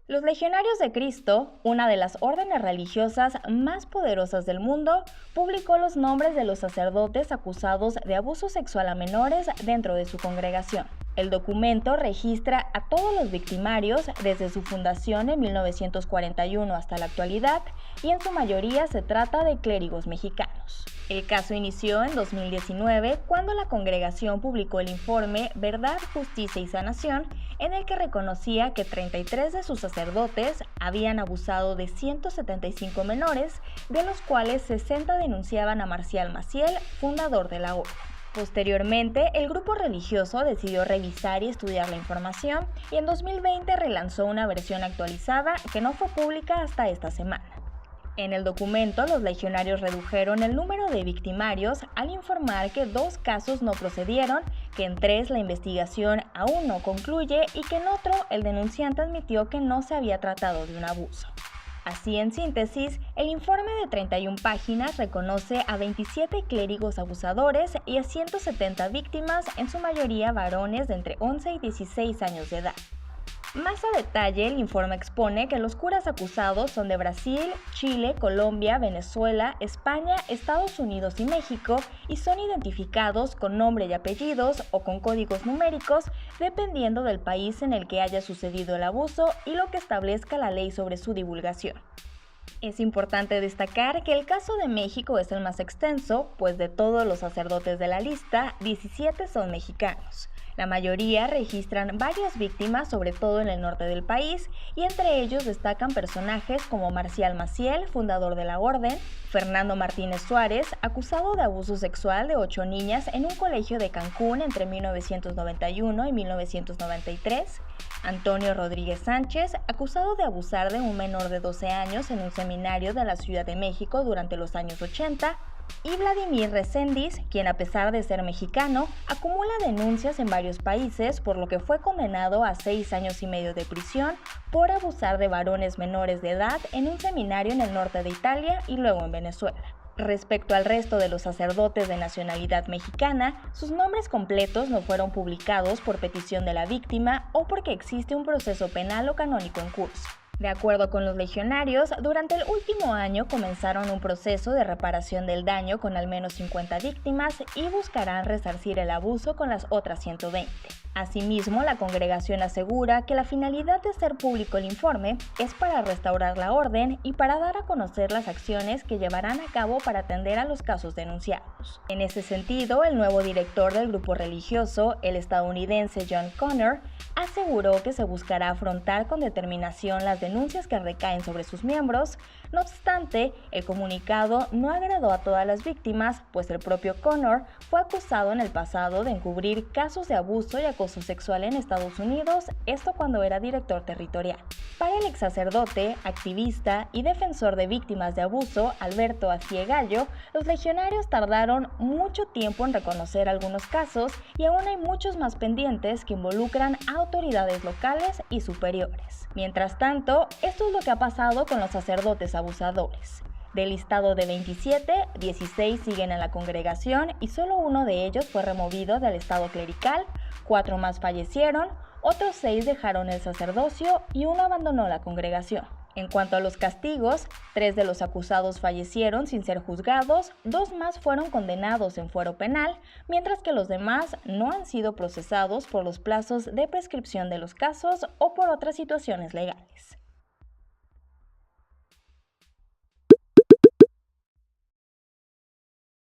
Los Legionarios de Cristo, una de las órdenes religiosas más poderosas del mundo, publicó los nombres de los sacerdotes acusados de abuso sexual a menores dentro de su congregación. El documento registra a todos los victimarios desde su fundación en 1941 hasta la actualidad y en su mayoría se trata de clérigos mexicanos. El caso inició en 2019 cuando la congregación publicó el informe Verdad, Justicia y Sanación, en el que reconocía que 33 de sus sacerdotes habían abusado de 175 menores, de los cuales 60 denunciaban a Marcial Maciel, fundador de la orden. Posteriormente, el grupo religioso decidió revisar y estudiar la información y en 2020 relanzó una versión actualizada que no fue pública hasta esta semana. En el documento, los legionarios redujeron el número de victimarios al informar que 2 casos no procedieron, que en 3 la investigación aún no concluye y que en otro el denunciante admitió que no se había tratado de un abuso. Así, en síntesis, el informe de 31 páginas reconoce a 27 clérigos abusadores y a 170 víctimas, en su mayoría varones de entre 11 y 16 años de edad. Más a detalle, el informe expone que los curas acusados son de Brasil, Chile, Colombia, Venezuela, España, Estados Unidos y México y son identificados con nombre y apellidos o con códigos numéricos dependiendo del país en el que haya sucedido el abuso y lo que establezca la ley sobre su divulgación. Es importante destacar que el caso de México es el más extenso, pues de todos los sacerdotes de la lista, 17 son mexicanos. La mayoría registran varias víctimas, sobre todo en el norte del país, y entre ellos destacan personajes como Marcial Maciel, fundador de la orden, Fernando Martínez Suárez, acusado de abuso sexual de 8 niñas en un colegio de Cancún entre 1991 y 1993, Antonio Rodríguez Sánchez, acusado de abusar de un menor de 12 años en un seminario de la Ciudad de México durante los años 80, y Vladimir Reséndiz, quien a pesar de ser mexicano, acumula denuncias en varios países, por lo que fue condenado a 6 años y medio de prisión por abusar de varones menores de edad en un seminario en el norte de Italia y luego en Venezuela. Respecto al resto de los sacerdotes de nacionalidad mexicana, sus nombres completos no fueron publicados por petición de la víctima o porque existe un proceso penal o canónico en curso. De acuerdo con los legionarios, durante el último año comenzaron un proceso de reparación del daño con al menos 50 víctimas y buscarán resarcir el abuso con las otras 120. Asimismo, la congregación asegura que la finalidad de hacer público el informe es para restaurar la orden y para dar a conocer las acciones que llevarán a cabo para atender a los casos denunciados. En ese sentido, el nuevo director del grupo religioso, el estadounidense John Connor, aseguró que se buscará afrontar con determinación las denuncias que recaen sobre sus miembros. No obstante, el comunicado no agradó a todas las víctimas, pues el propio Connor fue acusado en el pasado de encubrir casos de abuso y acoso sexual en Estados Unidos, esto cuando era director territorial. Para el ex sacerdote, activista y defensor de víctimas de abuso, Alberto Aciegallo, los legionarios tardaron mucho tiempo en reconocer algunos casos y aún hay muchos más pendientes que involucran a autoridades locales y superiores. Mientras tanto, esto es lo que ha pasado con los sacerdotes abusadores. Del listado de 27, 16 siguen en la congregación y solo uno de ellos fue removido del estado clerical, 4 más fallecieron, otros 6 dejaron el sacerdocio y uno abandonó la congregación. En cuanto a los castigos, 3 de los acusados fallecieron sin ser juzgados, 2 más fueron condenados en fuero penal, mientras que los demás no han sido procesados por los plazos de prescripción de los casos o por otras situaciones legales.